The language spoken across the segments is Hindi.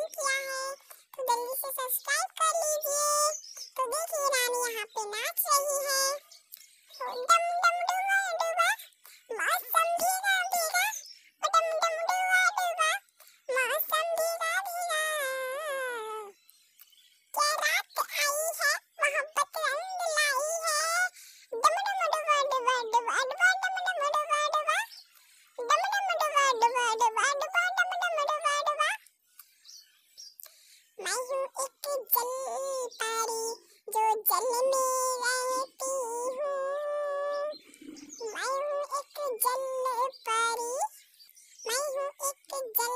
नहीं किया है तो जल्दी से सब्सक्राइब कर लीजिए। तो देखिए रानी यहाँ पे नाच रही है। डम डम डुबा डुबा मौसम भीगा भीगा, डम डम डुबा डुबा मौसम भीगा भीगा। क्या रात आई है मोहब्बत रंग लाई है। डम डम डुबा डुबा डुबा डुबा डम डम डुबा डुबा, डम डम डुबा डुबा डुबा डुबा डम डम डुबा डुबा। मैं हूँ एक जल परी जो जल में रहती हूँ। मैं हूँ एक जल परी, मैं हूँ एक जल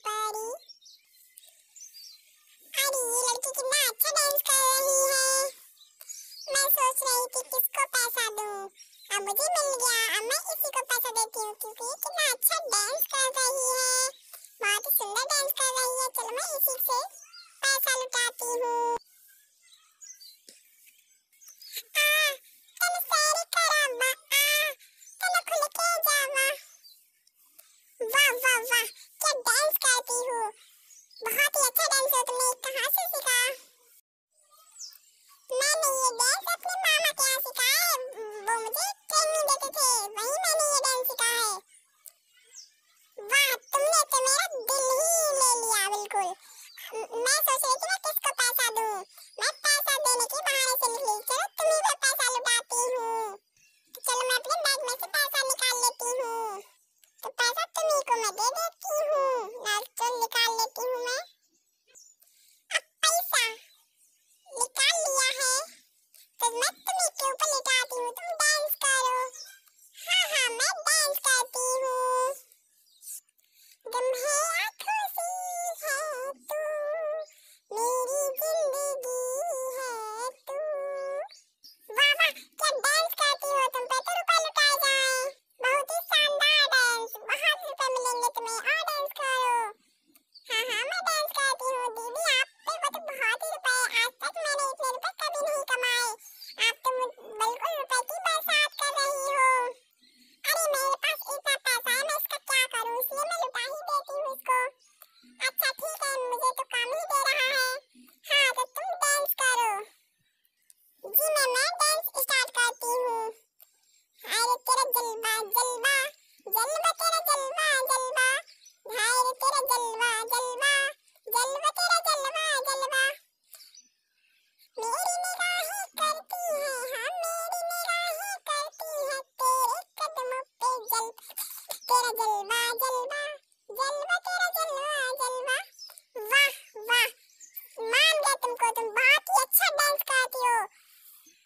परी। अरे ये लड़की कितना अच्छा डांस कर रही है। मैं सोच रही थी किसको पैसा दूँ, अब मुझे मिल गया। अब मैं इसी को पैसा देती हूँ क्योंकि ये कितना अच्छा डांस कर रही है, बहुत ही सुंदर डांस कर रही है। चलो मैं इसी से पैसा लुटाती हूँ। तने सैरी करावा, तने खुल के जावा। वाह वाह वाह क्या डांस करती हो, बहुत ही अच्छा डांस हो। तुमने कहाँ से सीखा? मैंने ये डांस अपने मामा के यहाँ सीखा है, वो मुझे ट्रेनिंग देते थे, वहीं मैंने ये डांस सीखा है। वाह तुमने तो मेरा दिल ही ले लिया बिल्कुल। मैं सोच रही थी मैं किसको पैसा दूँ, मैं पैसा देने के बहाने से निकली। चलो तुम्हीं पे पैसा लुटाती हूँ। तो चलो मैं अपने बैग में से पैसा निकाल लेती हूँ। तो पैसा तुम्हीं को मैं दे देती हूँ। ना तो निकाल लेती हूँ मैं। अब पैसा निकाल लिया है तो मैं तुम्हीं के ऊपर लेटाती हूँ, तुम डांस करो। हाँ हाँ मैं डांस करती हूँ। गम है आँखों सी है तू, मेरी जिंदगी है तू। वाह वाह क्या डांस करती हो तुम, पे तो रुपए लुटाए जाए। बहुत ही शानदार डांस, बहुत रुपए मिलेंगे तुम्हें, और डांस करो। हाँ हाँ मैं डांस करती हूँ दीदी, आप पे को तो बहुत ही रुपए, आज तक मैंने इतने रुपए कभी नहीं कमाए। आप तो बिल्कुल रुपए की बरसात कर रही हो। अरे मेरे पास इतना पैसा है, मैं इसका क्या करूँ, इसलिए मैं लुटा ही देती हूँ इसको। अच्छा ठीक है, मुझे तो काम ही दे रहा है। हाँ तो तुम डांस करो। जी मैं डांस स्टार्ट करती हूँ। हाय तेरा जलवा जलवा, जलवा तेरा जलवा जलवा। हाय तेरा जलवा जलवा, जलवा तेरा जलवा जलवा। मेरी निगाहें करती है, हाँ मेरी निगाहें करती है तेरे कदमों पे जल। तेरा जलवा जलवा, जलवा तेरा जलवा जलवा। वाह वाह मान गया तुमको, तुम बहुत ही अच्छा डांस करती हो।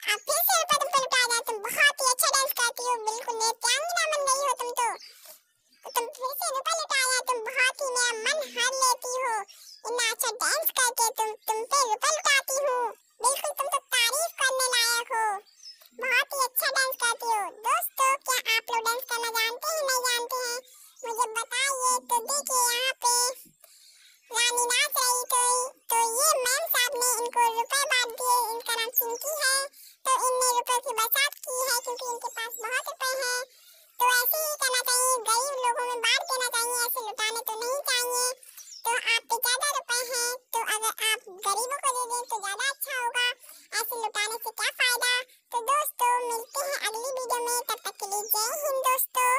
अब फिर से ऊपर तुम पे लुटाया जाए, तुम बहुत ही अच्छा डांस करती हो, बिल्कुल नृत्यांगना बन गई हो तुम तो। तुम फिर से ऊपर लुटाया, तुम बहुत ही मेरा मन हर लेती हो। इतना अच्छा डांस करके तुम पे ऊपर लुटाती हो, बिल्कुल तुम तो तारीफ करने लायक हो। बहुत ही अच्छा डांस करती हो। दोस्तों क्या आप लोग डांस करना जानते हैं नहीं जानते हैं, मुझे बताइए। तो देखिए यहाँ पे रानी नाच रही, तो ये मैम साहब ने इनको रुपए बांट दिए। इनका नाम चिंकी है, तो इनने रुपए की बरसात की है क्योंकि इनके पास बहुत रुपए हैं। तो ऐसे ही करना चाहिए, गरीब लोगों में बांट देना चाहिए, ऐसे लुटाने तो नहीं चाहिए। तो आप पे ज्यादा रुपए हैं तो अगर आप गरीबों को दे दें तो ज्यादा अच्छा होगा, ऐसे लुटाने से क्या फायदा। तो दोस्तों मिलते हैं अगली वीडियो में, तब तक के लिए जय हिंद दोस्तों।